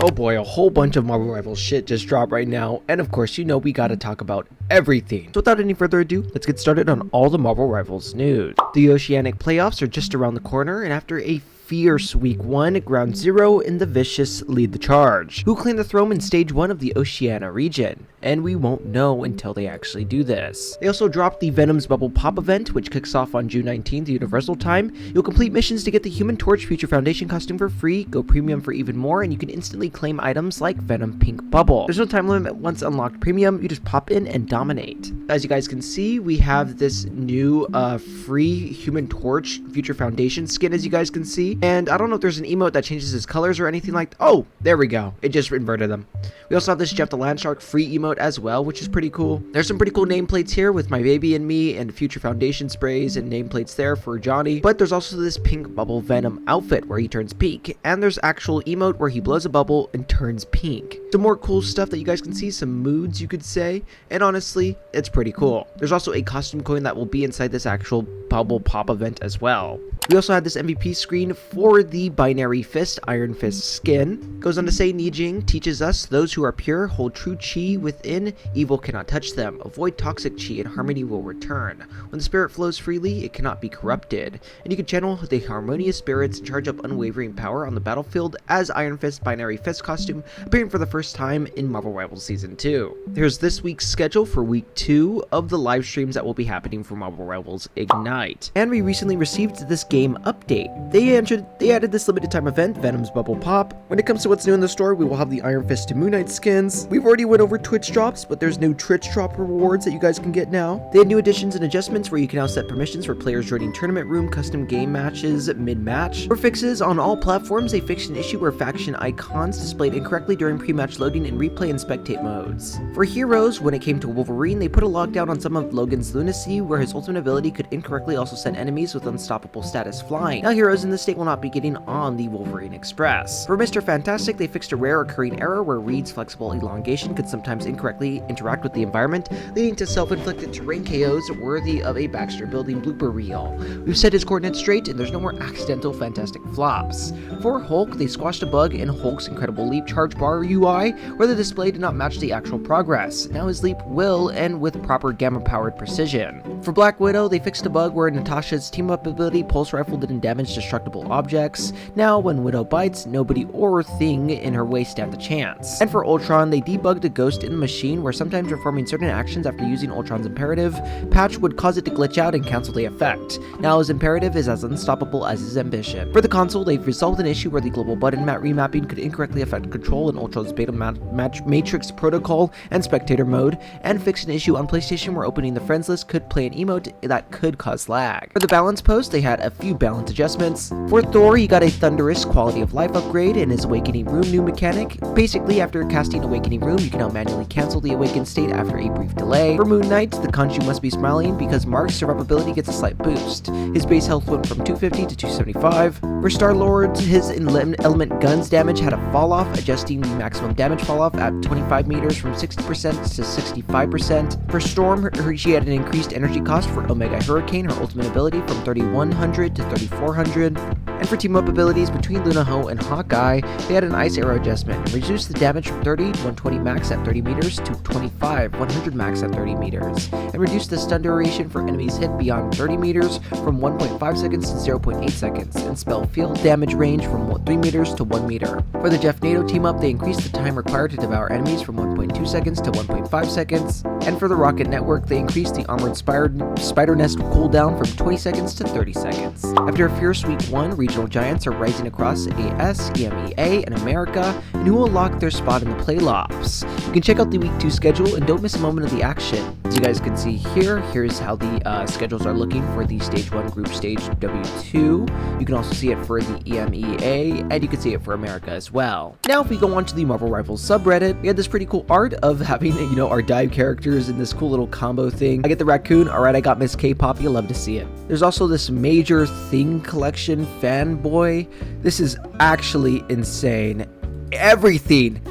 Oh boy, a whole bunch of Marvel Rivals shit just dropped right now, and of course, you know we gotta talk about everything. So without any further ado, let's get started on all the Marvel Rivals news. The Oceanic playoffs are just around the corner, and after a fierce week 1, Ground Zero and the Vicious lead the charge. Who claim the throne in stage 1 of the Oceania region? And we won't know until they actually do this. They also dropped the Venom's Bubble Pop event, which kicks off on June 19th Universal Time. You'll complete missions to get the Human Torch Future Foundation costume for free, go premium for even more, and you can instantly claim items like Venom Pink Bubble. There's no time limit. Once unlocked premium, you just pop in and dominate. As you guys can see, we have this new free Human Torch Future Foundation skin, as you guys can see. And I don't know if there's an emote that changes his colors or anything like that. Oh, there we go. It just inverted them. We also have this Jeff the Landshark free emote as well, which is pretty cool. There's some pretty cool nameplates here with My Baby and Me and Future Foundation sprays and nameplates there for Johnny. But there's also this Pink Bubble Venom outfit where he turns pink. And there's actual emote where he blows a bubble and turns pink. Some more cool stuff that you guys can see, some moods you could say. And honestly, it's pretty cool. There's also a costume coin that will be inside this actual Bubble Pop event as well. We also had this MVP screen for the Binary Fist Iron Fist skin. Goes on to say, Nijing teaches us those who are pure hold true chi within, evil cannot touch them. Avoid toxic chi and harmony will return. When the spirit flows freely, it cannot be corrupted. And you can channel the harmonious spirits and charge up unwavering power on the battlefield as Iron Fist Binary Fist costume, appearing for the first time in Marvel Rivals Season 2. There's this week's schedule for week 2 of the live streams that will be happening for Marvel Rivals Ignite. And we recently received this game update. They added this limited time event, Venom's Bubble Pop. When it comes to what's new in the store, we will have the Iron Fist to Moon Knight skins. We've already went over Twitch drops, but there's new Twitch drop rewards that you guys can get now. They had new additions and adjustments where you can now set permissions for players joining tournament room, custom game matches mid-match. For fixes on all platforms, they fixed an issue where faction icons displayed incorrectly during pre-match loading in replay and spectate modes. For heroes, when it came to Wolverine, they put a lockdown on some of Logan's lunacy, where his ultimate ability could incorrectly also send enemies with unstoppable status flying. Now heroes in this state will not be getting on the Wolverine Express. For Mr. Fantastic, they fixed a rare occurring error where Reed's flexible elongation could sometimes incorrectly interact with the environment, leading to self-inflicted terrain KOs worthy of a Baxter Building blooper reel. We've set his coordinates straight, and there's no more accidental Fantastic flops. For Hulk, they squashed a bug in Hulk's Incredible Leap charge bar UI, where the display did not match the actual progress. Now his leap will, and with proper gamma-powered precision. For Black Widow, they fixed a bug where Natasha's team-up ability Pulse Rifle didn't damage destructible objects. Now, when Widow bites, nobody or thing in her way stand a chance. And for Ultron, they debugged a ghost in the machine where sometimes performing certain actions after using Ultron's imperative patch would cause it to glitch out and cancel the effect. Now his imperative is as unstoppable as his ambition. For the console, they've resolved an issue where the global button mat remapping could incorrectly affect control in Ultron's beta matrix protocol and spectator mode, and fixed an issue on PlayStation where opening the friends list could play an emote that could cause lag. For the balance post, they had a few balance adjustments. For Thor, he got a thunderous quality of life upgrade in his Awakening Room new mechanic. Basically, after casting Awakening Room, you can now manually cancel the awakened state after a brief delay. For Moon Knight, the Khonshu must be smiling because Mark's survivability gets a slight boost. His base health went from 250 to 275. For Star-Lord, his element guns damage had a fall off, adjusting the maximum damage fall off at 25 meters from 60% to 65%. For Storm, she had an increased energy cost for Omega Hurricane, her ultimate ability, from 3100 to 3400. And for team-up abilities between Luna Ho and Hawkeye, they had an Ice Arrow adjustment and reduced the damage from 30 to 120 max at 30 meters to 25 100 max at 30 meters, and reduced the stun duration for enemies hit beyond 30 meters from 1.5 seconds to 0.8 seconds, and spell field damage range from 3 meters to 1 meter. For the Jeff NATO team-up, they increased the time required to devour enemies from 1.2 seconds to 1.5 seconds, and for the Rocket Network, they increased the Armored Spider Nest cooldown from 20 seconds to 30 seconds. After a fierce week 1, regional giants are rising across AS, EMEA, and America, and who will lock their spot in the playoffs. You can check out the week 2 schedule and don't miss a moment of the action. As you guys can see here, here's how the schedules are looking for the Stage 1 group stage W2. You can also see it for the EMEA, and you can see it for America as well. Now if we go on to the Marvel Rivals subreddit, we had this pretty cool art of having, our dive characters in this cool little combo thing. I get the raccoon, alright, I got Miss K-Pop, you'll love to see it. There's also this Major Thing Collection fanboy. This is actually insane. Everything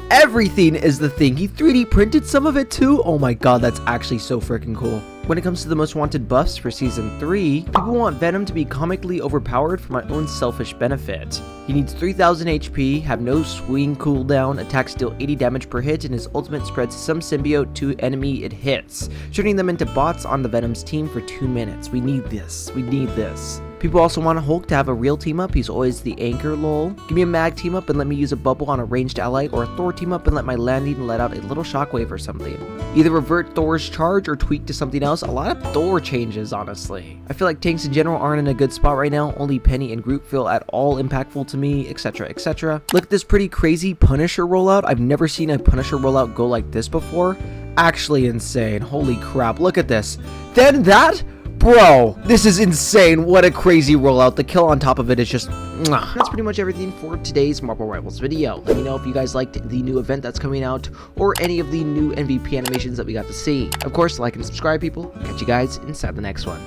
is the thing. He 3D printed some of it too. Oh my god, that's actually so freaking cool. When it comes to the most wanted buffs for Season 3, people want Venom to be comically overpowered for my own selfish benefit. He needs 3000 HP, have no swing cooldown, attacks deal 80 damage per hit, and his ultimate spreads some symbiote to enemy it hits, turning them into bots on the Venom's team for 2 minutes. We need this. We need this. People also want Hulk to have a real team up. He's always the anchor, lol. Give me a mag team up and let me use a bubble on a ranged ally, or a Thor team up and let my landing let out a little shockwave or something. Either revert Thor's charge or tweak to something else. A lot of Thor changes, honestly. I feel like tanks in general aren't in a good spot right now. Only Penny and Groot feel at all impactful to me, etc, etc. Look at this pretty crazy Punisher rollout. I've never seen a Punisher rollout go like this before. Actually insane. Holy crap, look at this. Then that? Bro, this is insane. What a crazy rollout. The kill on top of it is just mwah. That's pretty much everything for today's Marvel Rivals video. Let me know if you guys liked the new event that's coming out or any of the new MVP animations that we got to see. Of course, like and subscribe, people. Catch you guys inside the next one.